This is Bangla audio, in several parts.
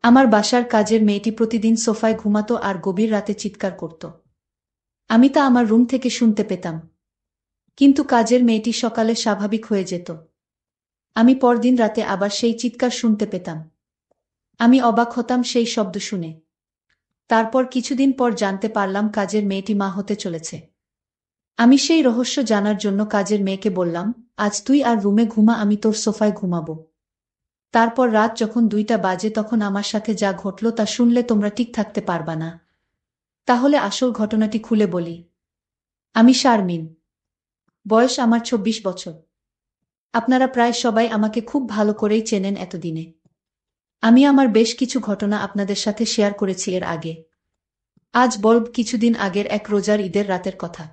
আমার বাসার কাজের মেয়েটি প্রতিদিন সোফায় ঘুমাতো আর গভীর রাতে চিৎকার করত। আমি তা আমার রুম থেকে শুনতে পেতাম। কিন্তু কাজের মেয়েটি সকালে স্বাভাবিক হয়ে যেত। আমি পরদিন রাতে আবার সেই চিৎকার শুনতে পেতাম। আমি অবাক হতাম সেই শব্দ শুনে। তারপর কিছুদিন পর জানতে পারলাম কাজের মেয়েটি মা হতে চলেছে। আমি সেই রহস্য জানার জন্য কাজের মেয়েকে বললাম, আজ তুই আর রুমে ঘুমা, আমি তোর সোফায় ঘুমাবো। তারপর রাত যখন 2টা বাজে তখন আমার সাথে যা ঘটল তা শুনলে তোমরা ঠিক থাকতে পারবা না। তাহলে আসল ঘটনাটি খুলে বলি। আমি শারমিন। বয়স আমার 26 বছর। আপনারা প্রায় সবাই আমাকে খুব ভালো করেই চেনেন এতদিনে। আমি আমার বেশ কিছু ঘটনা আপনাদের সাথে শেয়ার করেছি এর আগে। আজ বলব কিছুদিন আগের এক রোজার ঈদের রাতের কথা।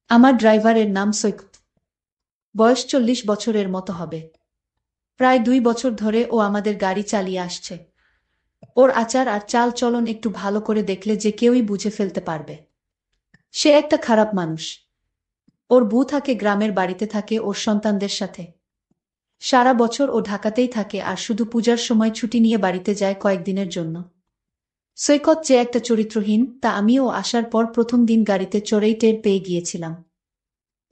আমার ড্রাইভারের নাম সৈকত। বয়স 40 বছরের মতো হবে। প্রায় 2 বছর ধরে ও আমাদের গাড়ি চালিয়ে আসছে। ওর আচার আর চাল চলন একটু ভালো করে দেখলে যে কেউই বুঝে ফেলতে পারবে সে একটা খারাপ মানুষ। ওর বউ থাকে গ্রামের বাড়িতে, থাকে ওর সন্তানদের সাথে। সারা বছর ও ঢাকাতেই থাকে আর শুধু পূজার সময় ছুটি নিয়ে বাড়িতে যায় কয়েকদিনের জন্য। সৈকত যে একটা চরিত্রহীন তা আমিও আসার পর প্রথম দিন গাড়িতে চড়েই টের পেয়ে গিয়েছিলাম।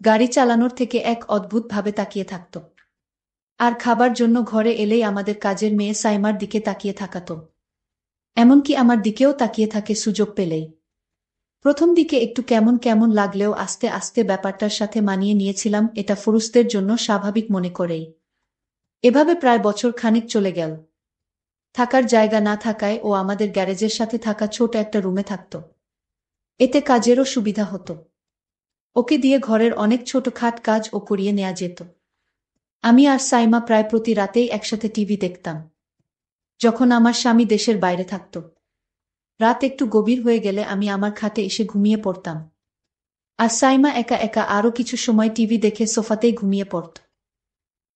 গাড়ি চালানোর থেকে এক অদ্ভুত ভাবে তাকিয়ে থাকত। আর খাবার জন্য ঘরে এলেই আমাদের কাজের মেয়ে সাইমার দিকে তাকিয়ে থাকাত। এমনকি আমার দিকেও তাকিয়ে থাকে সুযোগ পেলেই। প্রথম দিকে একটু কেমন কেমন লাগলেও আস্তে আস্তে ব্যাপারটার সাথে মানিয়ে নিয়েছিলাম, এটা পুরুষদের জন্য স্বাভাবিক মনে করেই। এভাবে প্রায় বছর খানেক চলে গেল। থাকার জায়গা না থাকায় ও আমাদের গ্যারেজের সাথে থাকা ছোট একটা রুমে থাকত। এতে কাজেরও সুবিধা হতো। ওকে দিয়ে ঘরের অনেক ছোটখাট কাজ ও করিয়ে নেওয়া যেত। আমি আর সাইমা প্রায় প্রতি রাতেই একসাথে টিভি দেখতাম। যখন আমার স্বামী দেশের বাইরে থাকত, রাত একটু গভীর হয়ে গেলে আমি আমার খাটে এসে ঘুমিয়ে পড়তাম। আর সাইমা একা একা আরও কিছু সময় টিভি দেখে সোফাতেই ঘুমিয়ে পড়ত।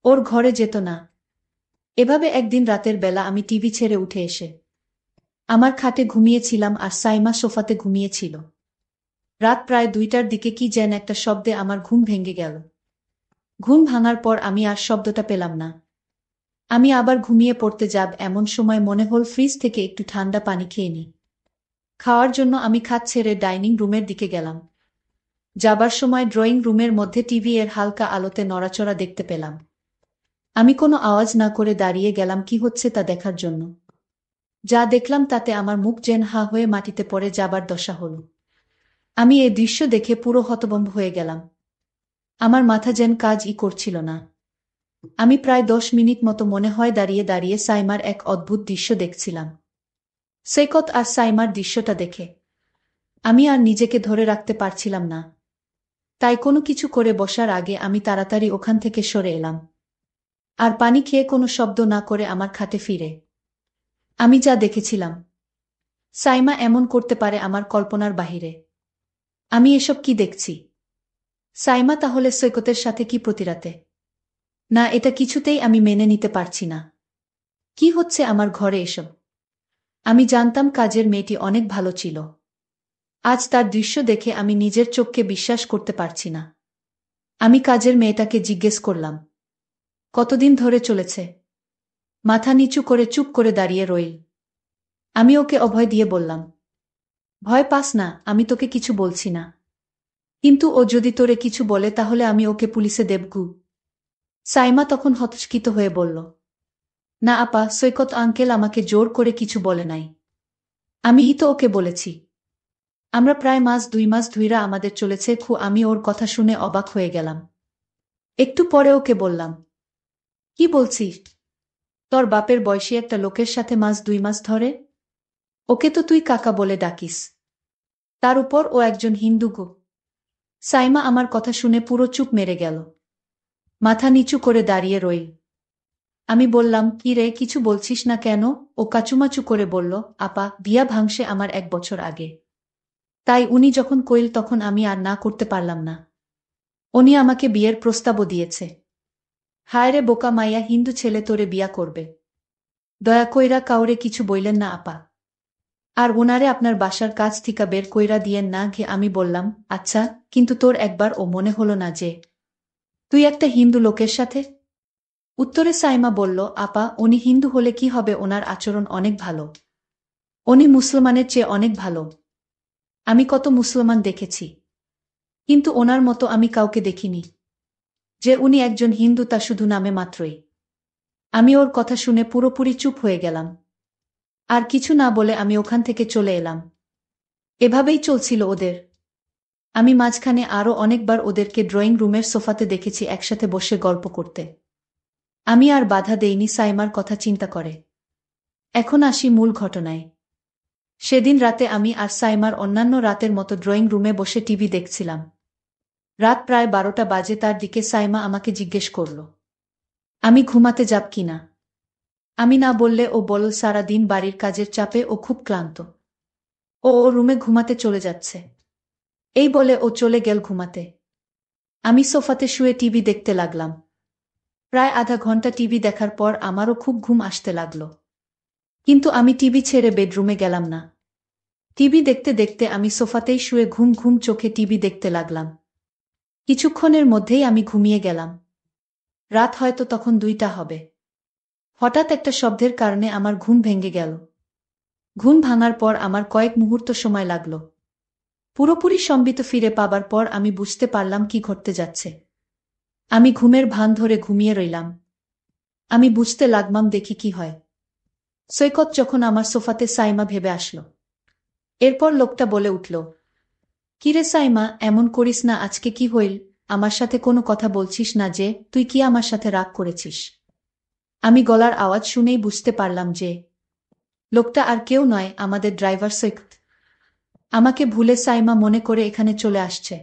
ওর ঘরে যেত না। এভাবে একদিন রাতের বেলা আমি টিভি ছেড়ে উঠে এসে আমার খাটে ঘুমিয়েছিলাম আর সাইমা সোফাতে ঘুমিয়েছিল। রাত প্রায় 2টার দিকে কি যেন একটা শব্দে আমার ঘুম ভেঙে গেল। ঘুম ভাঙার পর আমি আর শব্দটা পেলাম না। আমি আবার ঘুমিয়ে পড়তে যাব এমন সময় মনে হল ফ্রিজ থেকে একটু ঠান্ডা পানি খেয়ে নিই। খাওয়ার জন্য আমি খাট ছেড়ে ডাইনিং রুমের দিকে গেলাম। যাবার সময় ড্রয়িং রুমের মধ্যে টিভি এর হালকা আলোতে নড়াচড়া দেখতে পেলাম। আমি কোনো আওয়াজ না করে দাঁড়িয়ে গেলাম কি হচ্ছে তা দেখার জন্য। যা দেখলাম তাতে আমার মুখ যেন হা হয়ে মাটিতে পড়ে যাবার দশা হল। আমি এই দৃশ্য দেখে পুরো হতভম্ব হয়ে গেলাম। আমার মাথা যেন কাজই করছিল না। আমি প্রায় 10 মিনিট মতো মনে হয় দাঁড়িয়ে দাঁড়িয়ে সাইমার এক অদ্ভুত দৃশ্য দেখছিলাম। সৈকত আর সাইমার দৃশ্যটা দেখে আমি আর নিজেকে ধরে রাখতে পারছিলাম না। তাই কোনো কিছু করে বসার আগে আমি তাড়াতাড়ি ওখান থেকে সরে এলাম। আর পানি খেয়ে কোনো শব্দ না করে আমার খাটে ফিরে আমি যা দেখেছিলাম, সাইমা এমন করতে পারে আমার কল্পনার বাহিরে। আমি এসব কি দেখছি? সাইমা তাহলে সৈকতের সাথে কি প্রতিরাতে? না, এটা কিছুতেই আমি মেনে নিতে পারছি না। কি হচ্ছে আমার ঘরে এসব? আমি জানতাম কাজের মেয়েটি অনেক ভালো ছিল। আজ তার দৃশ্য দেখে আমি নিজের চোখকে বিশ্বাস করতে পারছি না। আমি কাজের মেয়েটাকে জিজ্ঞেস করলাম, কতদিন ধরে চলেছে? মাথা নিচু করে চুপ করে দাঁড়িয়ে রইল। আমি ওকে অভয় দিয়ে বললাম, ভয় পাস না, আমি তোকে কিছু বলছি না। কিন্তু ও যদি তোরে কিছু বলে তাহলে আমি ওকে পুলিশে দেবগু। সাইমা তখন হতচকিত হয়ে বলল, না আপা, সৈকত আঙ্কেল আমাকে জোর করে কিছু বলে নাই। আমিই তো ওকে বলেছি। আমরা প্রায় 2 মাস ধইরা আমাদের চলেছে আমি ওর কথা শুনে অবাক হয়ে গেলাম। একটু পরে ওকে বললাম, কি বলছিস? তোর বাপের বয়সী একটা লোকের সাথে 2 মাস ধরে? ওকে তো তুই কাকা বলে ডাকিস। তার উপর ও একজন হিন্দু গো। সাইমা আমার কথা শুনে পুরো চুপ মেরে গেল। মাথা নিচু করে দাঁড়িয়ে রইল। আমি বললাম, কি রে, কিছু বলছিস না কেন? ও কাচুমাচু করে বলল, আপা, বিয়া ভাঙসে আমার 1 বছর আগে। তাই উনি যখন কইল তখন আমি আর না করতে পারলাম না। উনি আমাকে বিয়ের প্রস্তাবও দিয়েছে। হায় রে বোকা মাইয়া, হিন্দু ছেলে তোরে বিয়া করবে? দয়া কইরা কাউরে কিছু বইলেন না আপা। আর ওনারে আপনার বাসার কাজ থিকা বের কইরা দিয়েন না ঘে। আমি বললাম, আচ্ছা, কিন্তু তোর একবার ও মনে হলো না যে তুই একটা হিন্দু লোকের সাথে উত্তরে সাইমা বলল, আপা, উনি হিন্দু হলে কি হবে, ওনার আচরণ অনেক ভালো। উনি মুসলমানের চেয়ে অনেক ভালো। আমি কত মুসলমান দেখেছি, কিন্তু ওনার মতো আমি কাউকে দেখিনি। যে উনি একজন হিন্দু তা শুধু নামে মাত্রই। আমি ওর কথা শুনে পুরোপুরি চুপ হয়ে গেলাম। আর কিছু না বলে আমি ওখান থেকে চলে এলাম। এভাবেই চলছিল ওদের। আমি মাঝখানে আরও অনেকবার ওদেরকে ড্রয়িং রুমের সোফাতে দেখেছি একসাথে বসে গল্প করতে। আমি আর বাধা দেইনি সাইমার কথা চিন্তা করে। এখন আসি মূল ঘটনায়। সেদিন রাতে আমি আর সাইমার অন্যান্য রাতের মতো ড্রয়িং রুমে বসে টিভি দেখছিলাম। রাত প্রায় 12টা বাজে। তার দিকে সাইমা আমাকে জিজ্ঞেস করল, আমি ঘুমাতে যাব কিনা। আমি না বললে ও বলল, সারা দিন বাড়ির কাজের চাপে ও খুব ক্লান্ত। ও ওর রুমে ঘুমাতে চলে যাচ্ছে। এই বলে ও চলে গেল ঘুমাতে। আমি সোফাতে শুয়ে টিভি দেখতে লাগলাম। প্রায় আধা ঘন্টা টিভি দেখার পর আমারও খুব ঘুম আসতে লাগল। কিন্তু আমি টিভি ছেড়ে বেডরুমে গেলাম না। টিভি দেখতে দেখতে আমি সোফাতেই শুয়ে ঘুম ঘুম চোখে টিভি দেখতে লাগলাম। কিছুক্ষণের মধ্যেই আমি ঘুমিয়ে গেলাম। রাত হয়তো তখন 2টা হবে। হঠাৎ একটা শব্দের কারণে আমার ঘুম ভেঙে গেল। ঘুম ভাঙার পর আমার কয়েক মুহূর্ত সময় লাগল। পুরোপুরি সম্বিত ফিরে পাবার পর আমি বুঝতে পারলাম কি ঘটতে যাচ্ছে। আমি ঘুমের ভান ধরে ঘুমিয়ে রইলাম। আমি বুঝতে লাগলাম দেখি কি হয়। সৈকত যখন আমার সোফাতে সাইমা ভেবে আসলো। এরপর লোকটা বলে উঠল, কিরে সাইমা, এমন করিস না, আজকে কি হইল? আমার সাথে কোনো কথা বলছিস না যে, তুই কি আমার সাথে রাগ করেছিস? আমি গলার আওয়াজ শুনেই বুঝতে পারলাম যে লোকটা আর কেউ নয়, আমাদের ড্রাইভার সৈকত। আমাকে ভুলে সাইমা মনে করে এখানে চলে আসছে।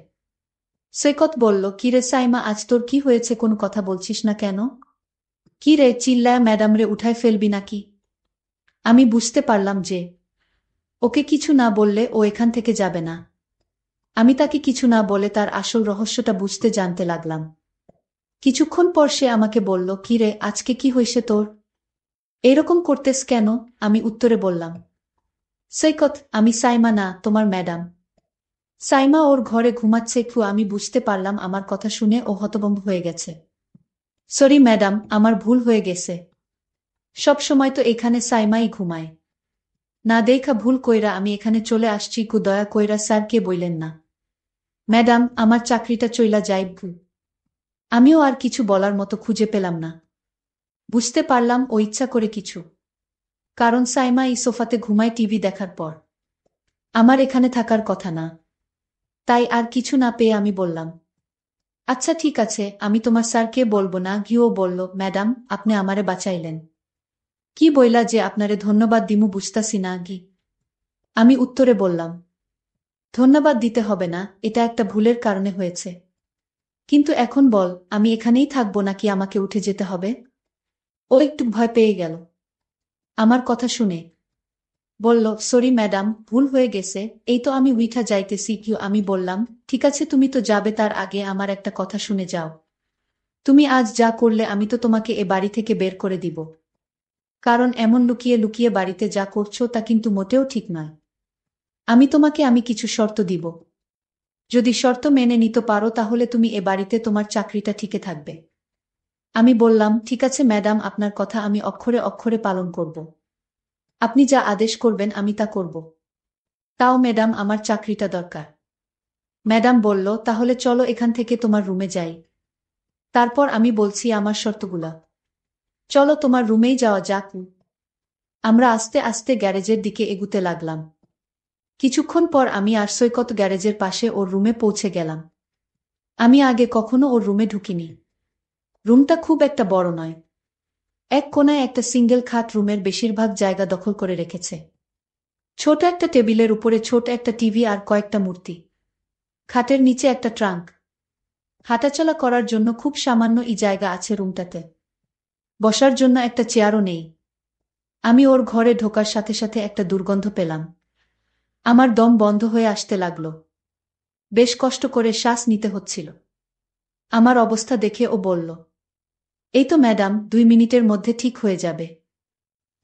সৈকত বলল, কিরে সাইমা, আজ তোর কি হয়েছে, কোনো কথা বলছিস না কেন? কি রে, চিল্লায় ম্যাডামরে উঠায় ফেলবি নাকি? আমি বুঝতে পারলাম যে ওকে কিছু না বললে ও এখান থেকে যাবে না। আমি তাকে কিছু না বলে তার আসল রহস্যটা বুঝতে জানতে লাগলাম। কিছুক্ষণ পর সে আমাকে বলল, কি রে, আজকে কি হয়েছে তোর? এরকম করতেস কেন? আমি উত্তরে বললাম, সৈকত, আমি সাইমা না, তোমার ম্যাডাম। সাইমা ওর ঘরে ঘুমাচ্ছে। আমি বুঝতে পারলাম আমার কথা শুনে ও হতভম্ব হয়ে গেছে। সরি ম্যাডাম, আমার ভুল হয়ে গেছে। সব সময় তো এখানে সাইমাই ঘুমায়। না দেখা ভুল কইরা আমি এখানে চলে আসছি। দয়া কইরা স্যারকে বইলেন না। ম্যাডাম, আমার চাকরিটা চইলা যাইব। আমিও আর কিছু বলার মতো খুঁজে পেলাম না। বুঝতে পারলাম ও ইচ্ছা করে কিছু। কারণ সাইমা এই সোফাতে ঘুমায় টিভি দেখার পর। আমার এখানে থাকার কথা না। তাই আর কিছু না পেয়ে আমি বললাম, আচ্ছা ঠিক আছে, আমি তোমার স্যারকে বলবো না। গিয়েও বলল, ম্যাডাম, আপনি আমারে বাঁচাইলেন। কি বইলা যে আপনারে ধন্যবাদ দিমু বুঝতাছি না গি। আমি উত্তরে বললাম, ধন্যবাদ দিতে হবে না, এটা একটা ভুলের কারণে হয়েছে। কিন্তু এখন বল, আমি এখানেই থাকবো নাকি আমাকে উঠে যেতে হবে? ও একটু ভয় পেয়ে গেল আমার কথা শুনে। বলল, সরি ম্যাডাম, ভুল হয়ে গেছে, এই তো আমি উইঠা যাইতেছি। আমি বললাম, ঠিক আছে, তুমি তো যাবে, তার আগে আমার একটা কথা শুনে যাও। তুমি আজ যা করলে আমি তো তোমাকে এ বাড়ি থেকে বের করে দিব। কারণ এমন লুকিয়ে লুকিয়ে বাড়িতে যা করছো তা কিন্তু মোটেও ঠিক নয়। আমি কিছু শর্ত দিব। যদি শর্ত মেনে নিতে পারো তাহলে তুমি এ বাড়িতে তোমার চাকরিটা টিকে থাকবে। আমি বললাম, ঠিক আছে ম্যাডাম, আপনার কথা আমি অক্ষরে অক্ষরে পালন করব। আপনি যা আদেশ করবেন আমি তা করব। তাও ম্যাডাম, আমার চাকরিটা দরকার। ম্যাডাম বলল, তাহলে চলো এখান থেকে তোমার রুমে যাই। তারপর আমি বলছি আমার শর্তগুলা। চলো তোমার রুমেই যাওয়া যাক। আমরা আস্তে আস্তে গ্যারেজের দিকে এগুতে লাগলাম। কিছুক্ষণ পর আমি আর সৈকত গ্যারেজের পাশে ওর রুমে পৌঁছে গেলাম। আমি আগে কখনো ওর রুমে ঢুকিনি। রুমটা খুব একটা বড় নয়। এক কোণায় একটা সিঙ্গেল খাট রুমের বেশিরভাগ জায়গা দখল করে রেখেছে। ছোট একটা টেবিলের উপরে ছোট একটা টিভি আর কয়েকটা মূর্তি। খাটের নিচে একটা ট্রাঙ্ক। হাঁটাচলা করার জন্য খুব সামান্য জায়গা আছে রুমটাতে। বসার জন্য একটা চেয়ারও নেই। আমি ওর ঘরে ঢোকার সাথে সাথে একটা দুর্গন্ধ পেলাম। আমার দম বন্ধ হয়ে আসতে লাগলো। বেশ কষ্ট করে শ্বাস নিতে হচ্ছিল। আমার অবস্থা দেখে ও বলল, এই তো ম্যাডাম, 2 মিনিটের মধ্যে ঠিক হয়ে যাবে।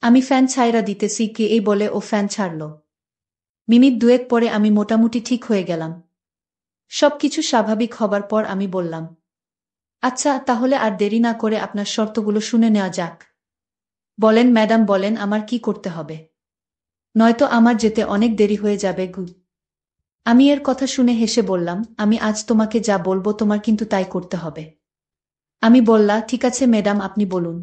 আমি ফ্যান ছাইরা দিতেছি কি, এই বলে ও ফ্যান ছাড়ল। মিনিট দুয়েক পরে আমি মোটামুটি ঠিক হয়ে গেলাম। সবকিছু স্বাভাবিক হবার পর আমি বললাম, আচ্ছা, তাহলে আর দেরি না করে আপনার শর্তগুলো শুনে নেওয়া যাক। বলেন ম্যাডাম, বলেন আমার কি করতে হবে? নয়তো আমার যেতে অনেক দেরি হয়ে যাবে। আমি এর কথা শুনে হেসে বললাম, আমি আজ তোমাকে যা বলবো তোমার কিন্তু তাই করতে হবে। আমি বললা, ঠিক আছে ম্যাডাম, আপনি বলুন।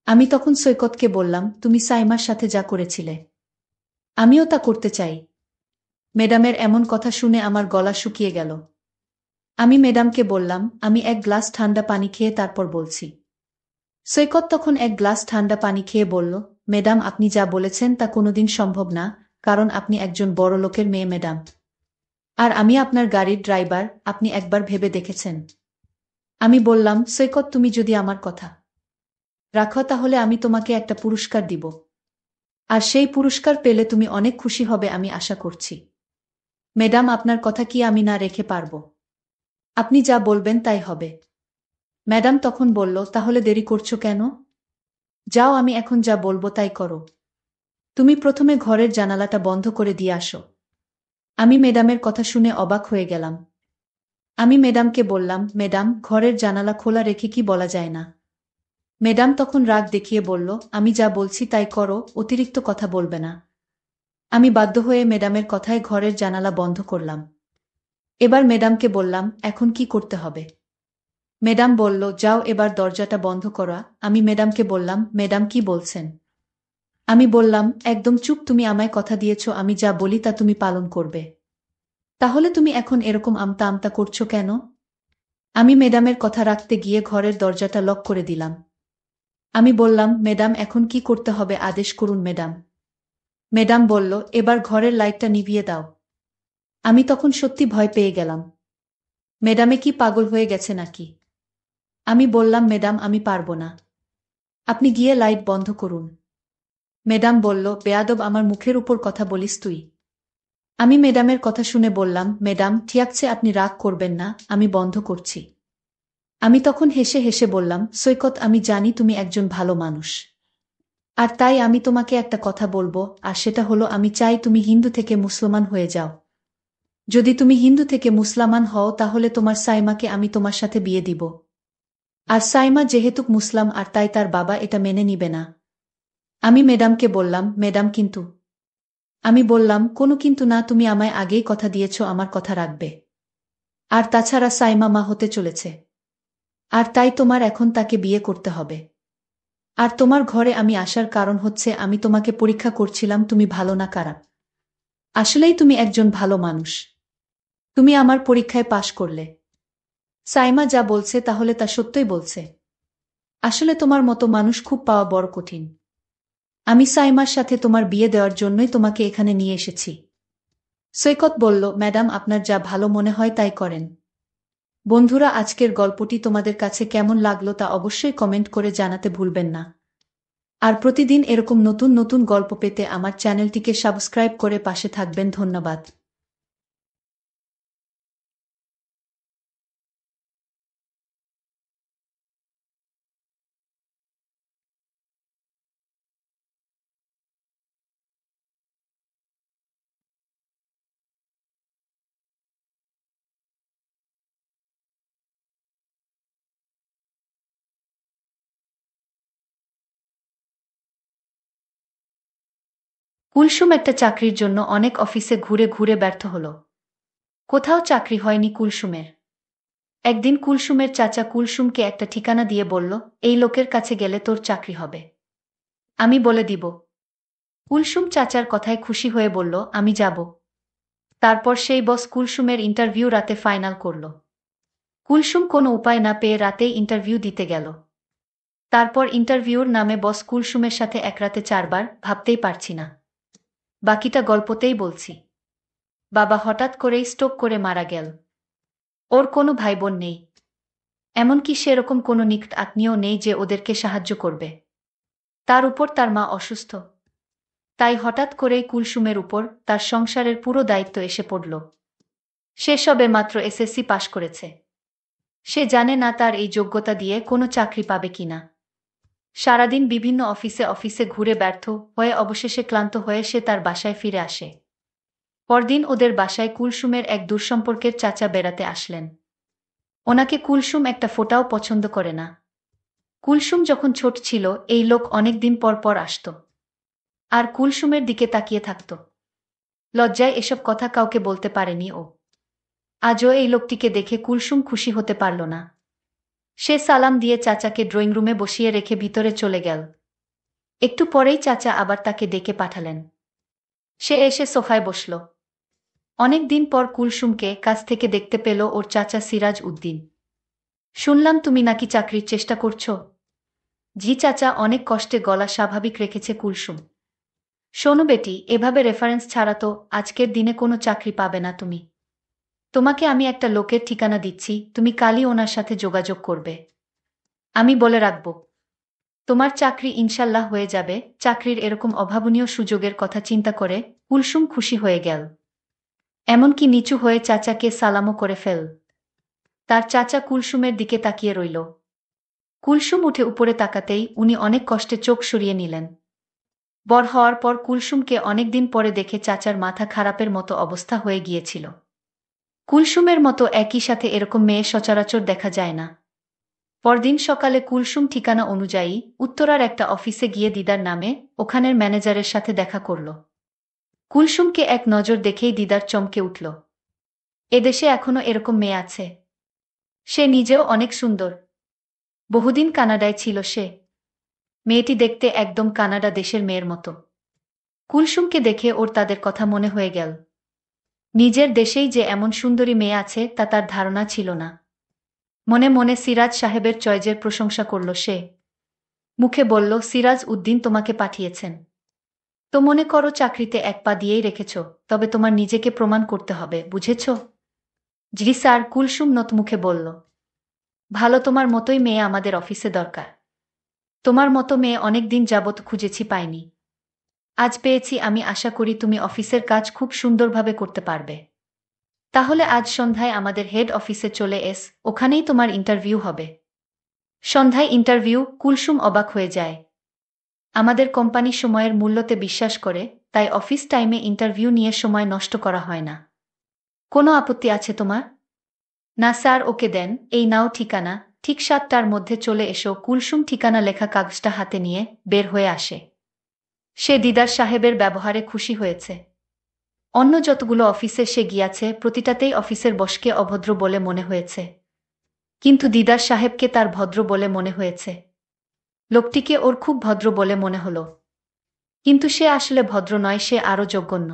আমি তখন সৈকতকে বললাম, তুমি সাইমার সাথে যা করেছিলে আমিও তা করতে চাই। ম্যাডামের এমন কথা শুনে আমার গলা শুকিয়ে গেল। আমি ম্যাডামকে বললাম, আমি এক গ্লাস ঠান্ডা পানি খেয়ে তারপর বলছি। সৈকত তখন এক গ্লাস ঠান্ডা পানি খেয়ে বলল, ম্যাডাম আপনি যা বলেছেন তা কোনোদিন সম্ভব না, কারণ আপনি একজন বড় লোকের মেয়ে ম্যাডাম। আর আমি আপনার গাড়ির ড্রাইভার, আপনি একবার ভেবে দেখেছেন? আমি বললাম, সৈকত তুমি যদি আমার কথা রাখো তাহলে আমি তোমাকে একটা পুরস্কার দিব। আর সেই পুরস্কার পেলে তুমি অনেক খুশি হবে আমি আশা করছি। ম্যাডাম আপনার কথা কি আমি না রেখে পারব? আপনি যা বলবেন তাই হবে। ম্যাডাম তখন বলল, তাহলে দেরি করছো কেন? যাও, আমি এখন যা বলবো তাই করো। তুমি প্রথমে ঘরের জানালাটা বন্ধ করে দিয়ে আসো। আমি ম্যাডামের কথা শুনে অবাক হয়ে গেলাম। আমি ম্যাডামকে বললাম, ম্যাডাম ঘরের জানালা খোলা রেখে কি বলা যায় না? ম্যাডাম তখন রাগ দেখিয়ে বলল, আমি যা বলছি তাই করো, অতিরিক্ত কথা বলবে না। আমি বাধ্য হয়ে ম্যাডামের কথায় ঘরের জানালা বন্ধ করলাম। এবার ম্যাডামকে বললাম, এখন কি করতে হবে? ম্যাডাম বলল, যাও এবার দরজাটা বন্ধ করা। আমি ম্যাডামকে বললাম, ম্যাডাম কি বলছেন? আমি বললাম, একদম চুপ, তুমি আমায় কথা দিয়েছ আমি যা বলি তা তুমি পালন করবে। তাহলে তুমি এখন এরকম আমতা আমতা করছো কেন? আমি ম্যাডামের কথা রাখতে গিয়ে ঘরের দরজাটা লক করে দিলাম। আমি বললাম, ম্যাডাম এখন কি করতে হবে আদেশ করুন ম্যাডাম। ম্যাডাম বলল, এবার ঘরের লাইটটা নিভিয়ে দাও। আমি তখন সত্যি ভয় পেয়ে গেলাম। ম্যাডামে কি পাগল হয়ে গেছে নাকি? আমি বললাম, ম্যাডাম আমি পারবো না। আপনি গিয়ে লাইট বন্ধ করুন। ম্যাডাম বলল, বেয়াদব, আমার মুখের উপর কথা বলিস তুই? আমি ম্যাডামের কথা শুনে বললাম, ম্যাডাম ঠিক আছে, আপনি রাগ করবেন না, আমি বন্ধ করছি। আমি তখন হেসে হেসে বললাম, সৈকত আমি জানি তুমি একজন ভালো মানুষ। আর তাই আমি তোমাকে একটা কথা বলবো, আর সেটা হলো আমি চাই তুমি হিন্দু থেকে মুসলমান হয়ে যাও। যদি তুমি হিন্দু থেকে মুসলমান হও তাহলে তোমার সাইমাকে আমি তোমার সাথে বিয়ে দিব। আর সাইমা যেহেতু মুসলাম আর তাই তার বাবা এটা মেনে নিবে না। আমি ম্যাডামকে বললাম, ম্যাডাম কিন্তু। আমি বললাম, কোনো কিন্তু না, তুমি আমায় আগেই কথা দিয়েছ আমার কথা রাখবে। আর তাছাড়া সাইমা মা হতে চলেছে। আর তাই তোমার এখন তাকে বিয়ে করতে হবে। আর তোমার ঘরে আমি আসার কারণ হচ্ছে আমি তোমাকে পরীক্ষা করছিলাম তুমি ভালো না খারাপ। আসলেই তুমি একজন ভালো মানুষ। তুমি আমার পরীক্ষায় পাশ করলে। সাইমা যা বলছে তাহলে তা সত্যই বলছে। আসলে তোমার মতো মানুষ খুব পাওয়া বড় কঠিন। আমি সাইমার সাথে তোমার বিয়ে দেওয়ার জন্যই তোমাকে এখানে নিয়ে এসেছি। সৈকত বলল, ম্যাডাম আপনার যা ভালো মনে হয় তাই করেন। বন্ধুরা, আজকের গল্পটি তোমাদের কাছে কেমন লাগলো তা অবশ্যই কমেন্ট করে জানাতে ভুলবেন না। আর প্রতিদিন এরকম নতুন নতুন গল্প পেতে আমার চ্যানেলটিকে সাবস্ক্রাইব করে পাশে থাকবেন। ধন্যবাদ। কুলসুম একটা চাকরির জন্য অনেক অফিসে ঘুরে ঘুরে ব্যর্থ হল। কোথাও চাকরি হয়নি কুলসুমের। একদিন কুলসুমের চাচা কুলসুমকে একটা ঠিকানা দিয়ে বলল, এই লোকের কাছে গেলে তোর চাকরি হবে। আমি বলে দিব। কুলসুম চাচার কথায় খুশি হয়ে বলল, আমি যাব। তারপর সেই বস কুলসুমের ইন্টারভিউ রাতে ফাইনাল করল। কুলসুম কোনো উপায় না পেয়ে রাতেই ইন্টারভিউ দিতে গেল। তারপর ইন্টারভিউর নামে বস কুলসুমের সাথে এক রাতে 4 বার ভাবতেই পারছি না। বাকিটা গল্পতেই বলছি। বাবা হঠাৎ করেই স্ট্রোক করে মারা গেল। ওর কোনো ভাই বোন নেই। এমনকি সেরকম কোনো নিকট আত্মীয় নেই যে ওদেরকে সাহায্য করবে। তার উপর তার মা অসুস্থ। তাই হঠাৎ করেই কুলসুমের উপর তার সংসারের পুরো দায়িত্ব এসে পড়ল। সে সবে মাত্র এসএসসি পাশ করেছে। সে জানে না তার এই যোগ্যতা দিয়ে কোনো চাকরি পাবে কিনা। সারাদিন বিভিন্ন অফিসে অফিসে ঘুরে ব্যর্থ হয়ে অবশেষে ক্লান্ত হয়ে সে তার বাসায় ফিরে আসে। পরদিন ওদের বাসায় কুলসুমের এক দূরসম্পর্কের চাচা বেড়াতে আসলেন। ওনাকে কুলসুম একটা ফোঁটাও পছন্দ করে না। কুলসুম যখন ছোট ছিল এই লোক অনেক দিন পর পর আসত আর কুলসুমের দিকে তাকিয়ে থাকত। লজ্জায় এসব কথা কাউকে বলতে পারেনি ও। আজও এই লোকটিকে দেখে কুলসুম খুশি হতে পারল না। সে সালাম দিয়ে চাচাকে ড্রয়িং রুমে বসিয়ে রেখে ভিতরে চলে গেল। একটু পরেই চাচা আবার তাকে ডেকে পাঠালেন। সে এসে সোফায় বসল। অনেক দিন পর কুলসুমকে কাছ থেকে দেখতে পেল ওর চাচা সিরাজ উদ্দিন। শুনলাম তুমি নাকি চাকরির চেষ্টা করছো? জি চাচা, অনেক কষ্টে গলা স্বাভাবিক রেখেছে কুলসুম। শোনো বেটি, এভাবে রেফারেন্স ছাড়া তো আজকের দিনে কোনো চাকরি পাবে না তুমি। তোমাকে আমি একটা লোকের ঠিকানা দিচ্ছি, তুমি কালই ওনার সাথে যোগাযোগ করবে। আমি বলে রাখব তোমার চাকরি ইনশাল্লাহ হয়ে যাবে। চাকরির এরকম অভাবনীয় সুযোগের কথা চিন্তা করে কুলসুম খুশি হয়ে গেল। এমনকি নিচু হয়ে চাচাকে সালামও করে ফেল। তার চাচা কুলসুমের দিকে তাকিয়ে রইল। কুলসুম উঠে উপরে তাকাতেই উনি অনেক কষ্টে চোখ সরিয়ে নিলেন। বড় হওয়ার পর কুলসুমকে অনেকদিন পরে দেখে চাচার মাথা খারাপের মতো অবস্থা হয়ে গিয়েছিল। কুলসুমের মতো একই সাথে এরকম মেয়ে সচরাচর দেখা যায় না। পরদিন সকালে কুলসুম ঠিকানা অনুযায়ী উত্তরার একটা অফিসে গিয়ে দিদার নামে ওখানের ম্যানেজারের সাথে দেখা করল। কুলসুমকে এক নজর দেখেই দিদার চমকে উঠল। এদেশে এখনো এরকম মেয়ে আছে? সে নিজেও অনেক সুন্দর। বহুদিন কানাডায় ছিল সে। মেয়েটি দেখতে একদম কানাডা দেশের মেয়ের মতো। কুলসুমকে দেখে ওর তাদের কথা মনে হয়ে গেল। নিজের দেশেই যে এমন সুন্দরী মেয়ে আছে তা তার ধারণা ছিল না। মনে মনে সিরাজ সাহেবের চয়েজের প্রশংসা করল সে। মুখে বলল, সিরাজ উদ্দিন তোমাকে পাঠিয়েছেন তো মনে করো চাকরিতে এক পা দিয়েই রেখেছ, তবে তোমার নিজেকে প্রমাণ করতে হবে, বুঝেছ? জি স্যার, কুলসুম নতমুখে বলল। ভালো, তোমার মতোই মেয়ে আমাদের অফিসে দরকার। তোমার মতো মেয়ে অনেক দিন যাবৎ খুঁজেছি, পাইনি। আজ পেয়েছি। আমি আশা করি তুমি অফিসের কাজ খুব সুন্দরভাবে করতে পারবে। তাহলে আজ সন্ধ্যায় আমাদের হেড অফিসে চলে এস, ওখানেই তোমার ইন্টারভিউ হবে। সন্ধ্যায় ইন্টারভিউ? কুলসুম অবাক হয়ে যায়। আমাদের কোম্পানি সময়ের মূল্যতে বিশ্বাস করে, তাই অফিস টাইমে ইন্টারভিউ নিয়ে সময় নষ্ট করা হয় না। কোনো আপত্তি আছে তোমার? না স্যার। ওকে দেন, এই নাও ঠিকানা, ঠিক 7টার মধ্যে চলে এসো। কুলসুম ঠিকানা লেখা কাগজটা হাতে নিয়ে বের হয়ে আসে। সে দিদার সাহেবের ব্যবহারে খুশি হয়েছে। অন্য যতগুলো অফিসে সে গিয়াছে প্রতিটাতেই অফিসের বসকে অভদ্র বলে মনে হয়েছে, কিন্তু দিদার সাহেবকে তার ভদ্র বলে মনে হয়েছে। লোকটিকে ওর খুব ভদ্র বলে মনে হলো, কিন্তু সে আসলে ভদ্র নয়, সে আরও জঘন্য।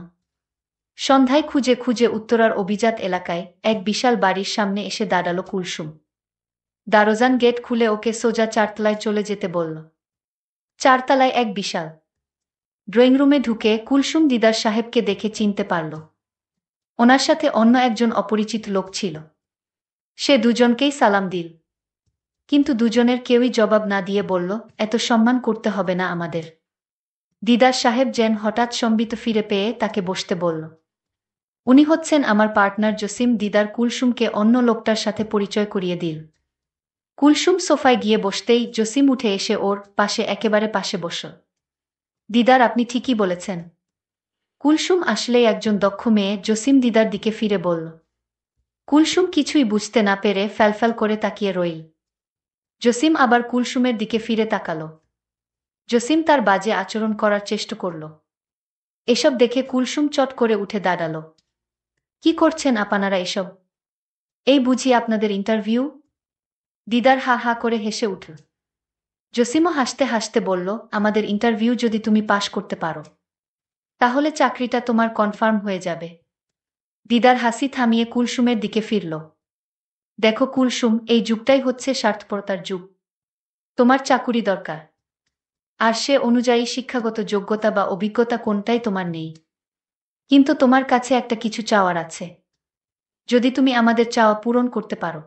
সন্ধ্যায় খুঁজে খুঁজে উত্তরার অভিজাত এলাকায় এক বিশাল বাড়ির সামনে এসে দাঁড়ালো কুলসুম। দারোজান গেট খুলে ওকে সোজা 4তলায় চলে যেতে বলল। 4তলায় এক বিশাল ড্রয়িং রুমে ঢুকে কুলসুম দিদার সাহেবকে দেখে চিনতে পারল। ওনার সাথে অন্য একজন অপরিচিত লোক ছিল। সে দুজনকেই সালাম দিল, কিন্তু দুজনের কেউই জবাব না দিয়ে বলল, এত সম্মান করতে হবে না আমাদের। দিদার সাহেব যেন হঠাৎ সম্বিত ফিরে পেয়ে তাকে বসতে বলল। উনি হচ্ছেন আমার পার্টনার জসিম। দিদার কুলসুমকে অন্য লোকটার সাথে পরিচয় করিয়ে দিল। কুলসুম সোফায় গিয়ে বসতেই জসিম উঠে এসে ওর পাশে, একেবারে পাশে বসল। দিদার, আপনি ঠিকই বলেছেন। কুলসুম আসলেই একজন দক্ষ মেয়ে, জসিম দিদার দিকে ফিরে বলল। কুলসুম কিছুই বুঝতে না পেরে ফ্যালফ্যাল করে তাকিয়ে রইল। জসিম আবার কুলসুমের দিকে ফিরে তাকালো। জসিম তার বাজে আচরণ করার চেষ্টা করল। এসব দেখে কুলসুম চট করে উঠে দাঁড়াল। কি করছেন আপনারা এসব? এই বুঝি আপনাদের ইন্টারভিউ? দিদার হা হা করে হেসে উঠল। জসিমও হাসতে হাসতে বলল, আমাদের ইন্টারভিউ যদি তুমি পাশ করতে পারো তাহলে চাকরিটা তোমার কনফার্ম হয়ে যাবে। দিদার হাসি থামিয়ে কুলসুমের দিকে ফিরল। দেখো কুলসুম, এই যুগটাই হচ্ছে স্বার্থপরতার যুগ। তোমার চাকুরি দরকার, আর সে অনুযায়ী শিক্ষাগত যোগ্যতা বা অভিজ্ঞতা কোনটাই তোমার নেই। কিন্তু তোমার কাছে একটা কিছু চাওয়ার আছে। যদি তুমি আমাদের চাওয়া পূরণ করতে পারো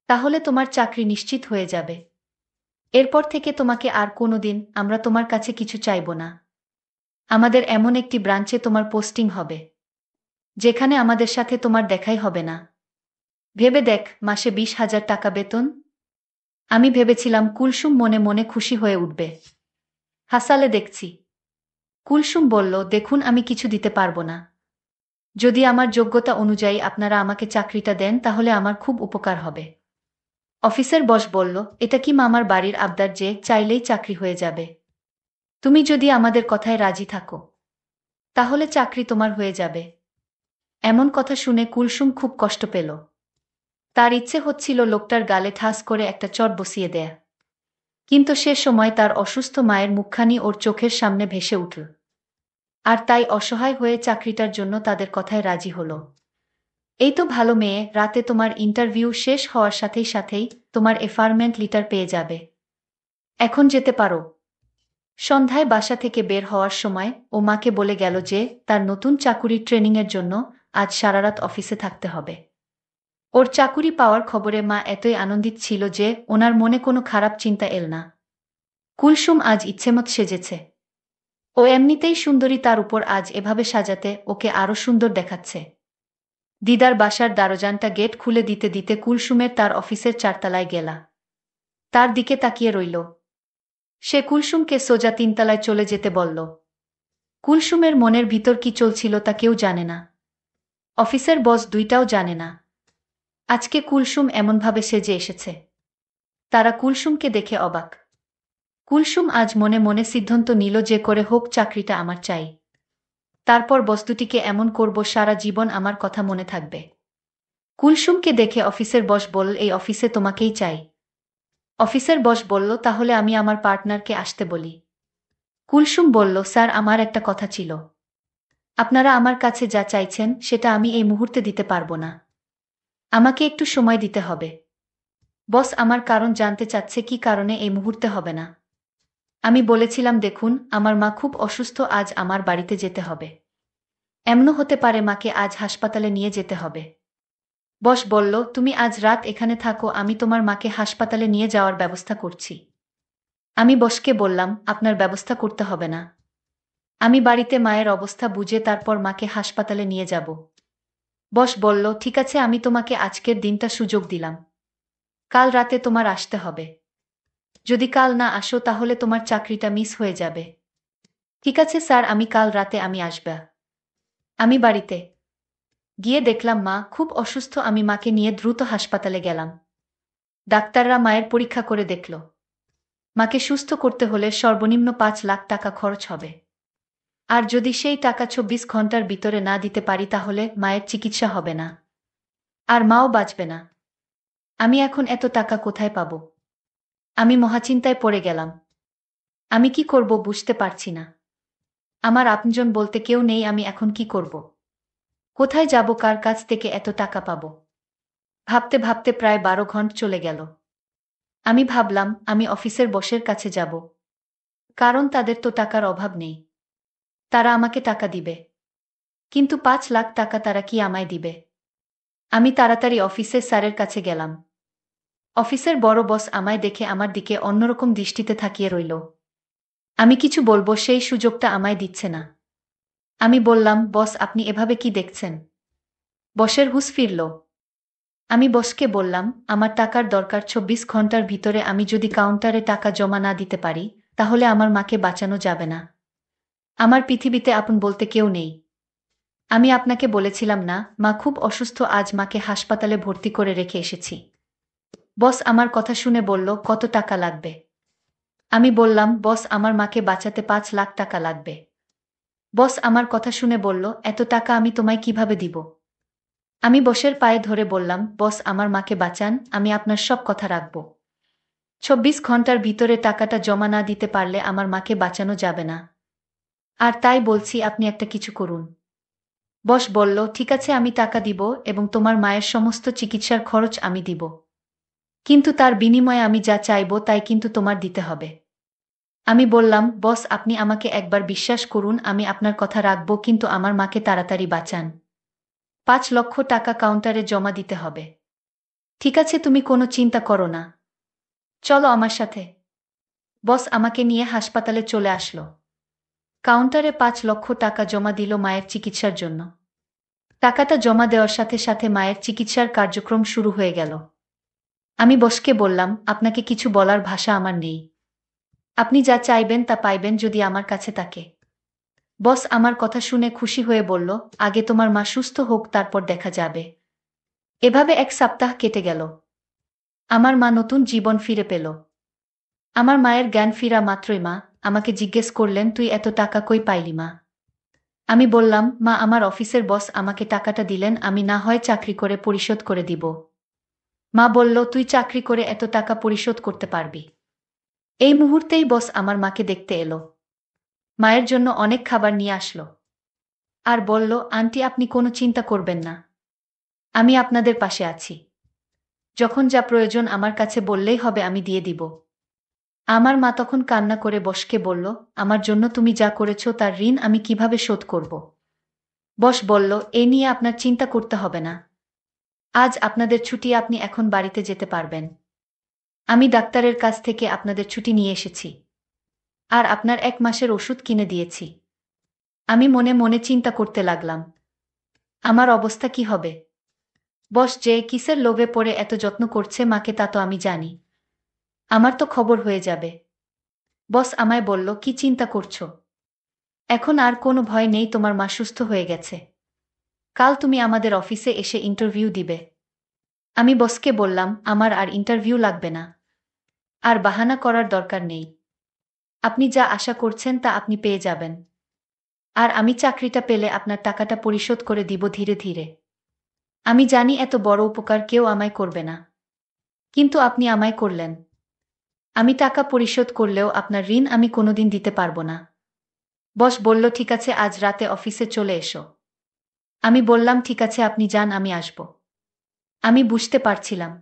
তাহলে তোমার চাকরি নিশ্চিত হয়ে যাবে। এরপর থেকে তোমাকে আর কোনোদিন আমরা তোমার কাছে কিছু চাইব না। আমাদের এমন একটি ব্রাঞ্চে তোমার পোস্টিং হবে যেখানে আমাদের সাথে তোমার দেখাই হবে না। ভেবে দেখ, মাসে 20,000 টাকা বেতন। আমি ভেবেছিলাম কুলসুম মনে মনে খুশি হয়ে উঠবে। হাসালে দেখছি। কুলসুম বলল, দেখুন আমি কিছু দিতে পারবো না। যদি আমার যোগ্যতা অনুযায়ী আপনারা আমাকে চাকরিটা দেন তাহলে আমার খুব উপকার হবে। অফিসের বস বলল, এটা কি মামার বাড়ির আবদার যে চাইলেই চাকরি হয়ে যাবে? তুমি যদি আমাদের কথায় রাজি থাকো তাহলে চাকরি তোমার হয়ে যাবে। এমন কথা শুনে কুলসুম খুব কষ্ট পেল। তার ইচ্ছে হচ্ছিল লোকটার গালে ঠাস করে একটা চট বসিয়ে দেয়া। কিন্তু সে সময় তার অসুস্থ মায়ের মুখখানি ওর চোখের সামনে ভেসে উঠল। আর তাই অসহায় হয়ে চাকরিটার জন্য তাদের কথায় রাজি হলো। এই তো ভালো মেয়ে, রাতে তোমার ইন্টারভিউ শেষ হওয়ার সাথেই সাথেই তোমার অ্যাপয়েন্টমেন্ট লেটার পেয়ে যাবে। এখন যেতে পারো। সন্ধ্যায় বাসা থেকে বের হওয়ার সময় ও মাকে বলে গেল যে তার নতুন চাকুরির ট্রেনিংয়ের জন্য আজ সারারাত অফিসে থাকতে হবে। ওর চাকুরি পাওয়ার খবরে মা এতই আনন্দিত ছিল যে ওনার মনে কোনো খারাপ চিন্তা এল না। কুলসুম আজ ইচ্ছেমত সেজেছে। ও এমনিতেই সুন্দরী, তার উপর আজ এভাবে সাজাতে ওকে আরো সুন্দর দেখাচ্ছে। দিদার বাসার দরজাটা গেট খুলে দিতে দিতে কুলসুমের তার অফিসের চারতলায় গেলা। তার দিকে তাকিয়ে রইল। সে কুলসুমকে সোজা তিনতলায় চলে যেতে বলল। কুলসুমের মনের ভিতর কি চলছিল তা কেউ জানে না। অফিসের বস দুইটাও জানে না আজকে কুলসুম এমনভাবে সেজে এসেছে। তারা কুলসুমকে দেখে অবাক। কুলসুম আজ মনে মনে সিদ্ধান্ত নিল যে করে হোক চাকরিটা আমার চাই। তারপর বস্তুটিকে এমন করব সারা জীবন আমার কথা মনে থাকবে। কুলসুমকে দেখে অফিসের বস বলল, এই অফিসে তোমাকেই চাই। অফিসের বস বলল, তাহলে আমি আমার পার্টনারকে আসতে বলি। কুলসুম বলল, স্যার আমার একটা কথা ছিল। আপনারা আমার কাছে যা চাইছেন সেটা আমি এই মুহূর্তে দিতে পারবো না। আমাকে একটু সময় দিতে হবে। বস আমার কারণ জানতে চাচ্ছে কি কারণে এই মুহূর্তে হবে না। আমি বলেছিলাম, দেখুন আমার মা খুব অসুস্থ, আজ আমার বাড়িতে যেতে হবে। এমনও হতে পারে মাকে আজ হাসপাতালে নিয়ে যেতে হবে। বস বলল, তুমি আজ রাত এখানে থাকো, আমি তোমার মাকে হাসপাতালে নিয়ে যাওয়ার ব্যবস্থা করছি। আমি বসকে বললাম, আপনার ব্যবস্থা করতে হবে না। আমি বাড়িতে মায়ের অবস্থা বুঝে তারপর মাকে হাসপাতালে নিয়ে যাব। বস বলল, ঠিক আছে, আমি তোমাকে আজকের দিনটা সুযোগ দিলাম। কাল রাতে তোমার আসতে হবে। যদি কাল না আসো তাহলে তোমার চাকরিটা মিস হয়ে যাবে। ঠিক আছে স্যার, আমি কাল রাতে আমি আসবা। আমি বাড়িতে গিয়ে দেখলাম মা খুব অসুস্থ। আমি মাকে নিয়ে দ্রুত হাসপাতালে গেলাম। ডাক্তাররা মায়ের পরীক্ষা করে দেখল মাকে সুস্থ করতে হলে সর্বনিম্ন ৫ লাখ টাকা খরচ হবে। আর যদি সেই টাকা ২৪ ঘন্টার ভিতরে না দিতে পারি তাহলে মায়ের চিকিৎসা হবে না, আর মাও বাঁচবে না। আমি এখন এত টাকা কোথায় পাব? আমি মহাচিন্তায় পড়ে গেলাম। আমি কি করব বুঝতে পারছি না। আমার আপনজন বলতে কেউ নেই। আমি এখন কি করব? কোথায় যাব? কার কাছ থেকে এত টাকা পাব? ভাবতে ভাবতে প্রায় ১২ ঘন্টা চলে গেল। আমি ভাবলাম আমি অফিসের বসের কাছে যাব, কারণ তাদের তো টাকার অভাব নেই। তারা আমাকে টাকা দিবে। কিন্তু ৫ লাখ টাকা তারা কি আমায় দিবে? আমি তাড়াতাড়ি অফিসের স্যারের কাছে গেলাম। অফিসের বড় বস আমায় দেখে আমার দিকে অন্যরকম দৃষ্টিতে তাকিয়ে রইল। আমি কিছু বলবো সেই সুযোগটা আমায় দিচ্ছে না। আমি বললাম, বস আপনি এভাবে কি দেখছেন? বসের হুঁশ ফিরল। আমি বসকে বললাম, আমার টাকার দরকার। ২৪ ঘন্টার ভিতরে আমি যদি কাউন্টারে টাকা জমা না দিতে পারি তাহলে আমার মাকে বাঁচানো যাবে না। আমার পৃথিবীতে আপন বলতে কেউ নেই। আমি আপনাকে বলেছিলাম না মা খুব অসুস্থ, আজ মাকে হাসপাতালে ভর্তি করে রেখে এসেছি। বস আমার কথা শুনে বলল, কত টাকা লাগবে? আমি বললাম, বস আমার মাকে বাঁচাতে ৫ লাখ টাকা লাগবে। বস আমার কথা শুনে বলল, এত টাকা আমি তোমায় কিভাবে দিব? আমি বসের পায়ে ধরে বললাম, বস আমার মাকে বাঁচান, আমি আপনার সব কথা রাখব। ২৪ ঘন্টার ভিতরে টাকাটা জমা না দিতে পারলে আমার মাকে বাঁচানো যাবে না। আর তাই বলছি আপনি একটা কিছু করুন। বস বলল, ঠিক আছে আমি টাকা দিব এবং তোমার মায়ের সমস্ত চিকিৎসার খরচ আমি দিব। কিন্তু তার বিনিময়ে আমি যা চাইব তাই কিন্তু তোমার দিতে হবে। আমি বললাম, বস আপনি আমাকে একবার বিশ্বাস করুন, আমি আপনার কথা রাখব, কিন্তু আমার মাকে তাড়াতাড়ি বাঁচান। ৫ লক্ষ টাকা কাউন্টারে জমা দিতে হবে। ঠিক আছে, তুমি কোনো চিন্তা করো না। চলো আমার সাথে। বস আমাকে নিয়ে হাসপাতালে চলে আসলো। কাউন্টারে ৫ লক্ষ টাকা জমা দিল মায়ের চিকিৎসার জন্য। টাকাটা জমা দেওয়ার সাথে সাথে মায়ের চিকিৎসার কার্যক্রম শুরু হয়ে গেল। আমি বসকে বললাম, আপনাকে কিছু বলার ভাষা আমার নেই। আপনি যা চাইবেন তা পাইবেন যদি আমার কাছে থাকে। বস আমার কথা শুনে খুশি হয়ে বলল, আগে তোমার মা সুস্থ হোক, তারপর দেখা যাবে। এভাবে 1 সপ্তাহ কেটে গেল। আমার মা নতুন জীবন ফিরে পেল। আমার মায়ের জ্ঞান ফিরা মাত্রই মা আমাকে জিজ্ঞেস করলেন, তুই এত টাকা কই পাইলি মা? আমি বললাম, মা আমার অফিসের বস আমাকে টাকাটা দিলেন, আমি না হয় চাকরি করে পরিশোধ করে দিব। মা বলল, তুই চাকরি করে এত টাকা পরিশোধ করতে পারবি? এই মুহূর্তেই বস আমার মাকে দেখতে এলো। মায়ের জন্য অনেক খাবার নিয়ে আসলো। আর বলল, আন্টি আপনি কোনো চিন্তা করবেন না, আমি আপনাদের পাশে আছি। যখন যা প্রয়োজন আমার কাছে বললেই হবে, আমি দিয়ে দিব। আমার মা তখন কান্না করে বসকে বলল, আমার জন্য তুমি যা করেছ তার ঋণ আমি কিভাবে শোধ করব? বস বলল, এ নিয়ে আপনার চিন্তা করতে হবে না। আজ আপনাদের ছুটি, আপনি এখন বাড়িতে যেতে পারবেন। আমি ডাক্তারের কাছ থেকে আপনাদের ছুটি নিয়ে এসেছি। আর আপনার 1 মাসের ওষুধ কিনে দিয়েছি। আমি মনে মনে চিন্তা করতে লাগলাম, আমার অবস্থা কি হবে। বস যে কিসের লোভে পড়ে এত যত্ন করছে মাকে তা তো আমি জানি। আমার তো খবর হয়ে যাবে। বস আমায় বলল, কি চিন্তা করছো? এখন আর কোনো ভয় নেই, তোমার মা সুস্থ হয়ে গেছে। কাল তুমি আমাদের অফিসে এসে ইন্টারভিউ দিবে। আমি বসকে বললাম, আমার আর ইন্টারভিউ লাগবে না। আর বাহানা করার দরকার নেই। আপনি যা আশা করছেন তা আপনি পেয়ে যাবেন। আর আমি চাকরিটা পেলে আপনার টাকাটা পরিশোধ করে দিব ধীরে ধীরে। আমি জানি এত বড় উপকার কেউ আমায় করবে না, কিন্তু আপনি আমায় করলেন। আমি টাকা পরিশোধ করলেও আপনার ঋণ আমি কোনোদিন দিতে পারবো না। বস বলল, ঠিক আছে, আজ রাতে অফিসে চলে এসো। আমি বললাম, ঠিক আছে আপনি যান, আমি আসব। আমি বুঝতে পারছিলাম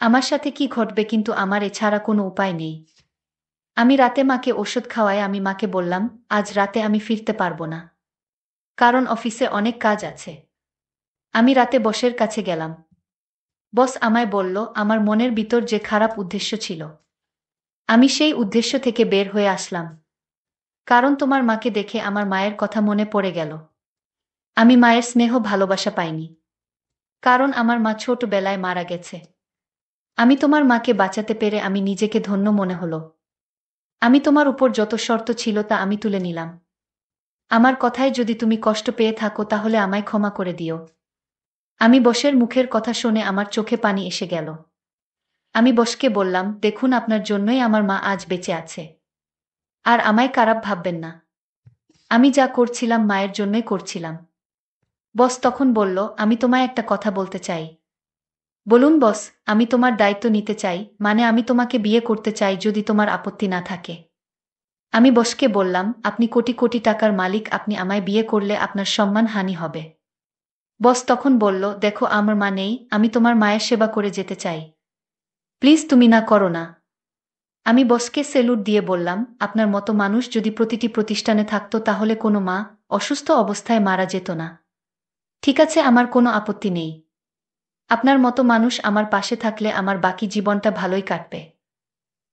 আমার সাথে কি ঘটবে, কিন্তু আমার এছাড়া কোনো উপায় নেই। আমি রাতে মাকে ওষুধ খাওয়ায় আমি মাকে বললাম, আজ রাতে আমি ফিরতে পারবো না, কারণ অফিসে অনেক কাজ আছে। আমি রাতে বসের কাছে গেলাম। বস আমায় বলল, আমার মনের ভিতর যে খারাপ উদ্দেশ্য ছিল, আমি সেই উদ্দেশ্য থেকে বের হয়ে আসলাম। কারণ তোমার মাকে দেখে আমার মায়ের কথা মনে পড়ে গেল। আমি মায়ের স্নেহ ভালোবাসা পাইনি, কারণ আমার মা ছোটবেলায় মারা গেছে। আমি তোমার মাকে বাঁচাতে পেরে আমি নিজেকে ধন্য মনে হলো। আমি তোমার উপর যত শর্ত ছিল তা আমি তুলে নিলাম। আমার কথায় যদি তুমি কষ্ট পেয়ে থাকো তাহলে আমায় ক্ষমা করে দিও। আমি বসের মুখের কথা শুনে আমার চোখে পানি এসে গেল। আমি বসকে বললাম, দেখুন আপনার জন্যই আমার মা আজ বেঁচে আছে। আর আমায় খারাপ ভাববেন না। আমি যা করছিলাম মায়ের জন্যই করছিলাম। বস তখন বলল, আমি তোমায় একটা কথা বলতে চাই। বলুন বস। আমি তোমার দায়িত্ব নিতে চাই, মানে আমি তোমাকে বিয়ে করতে চাই যদি তোমার আপত্তি না থাকে। আমি বসকে বললাম, আপনি কোটি কোটি টাকার মালিক, আপনি আমায় বিয়ে করলে আপনার সম্মানহানি হবে। বস তখন বলল, দেখো আমার মা নেই, আমি তোমার মায়ের সেবা করে যেতে চাই। প্লিজ তুমি না করো না। আমি বসকে সেলুট দিয়ে বললাম, আপনার মতো মানুষ যদি প্রতিটি প্রতিষ্ঠানে থাকতো তাহলে কোনো মা অসুস্থ অবস্থায় মারা যেত না। ঠিক আছে, আমার কোনো আপত্তি নেই। আপনার মতো মানুষ আমার পাশে থাকলে আমার বাকি জীবনটা ভালোই কাটবে।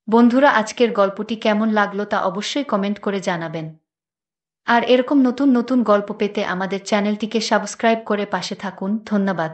বন্ধুরা, আজকের গল্পটি কেমন লাগলো তা অবশ্যই কমেন্ট করে জানাবেন। আর এরকম নতুন নতুন গল্প পেতে আমাদের চ্যানেলটিকে সাবস্ক্রাইব করে পাশে থাকুন। ধন্যবাদ।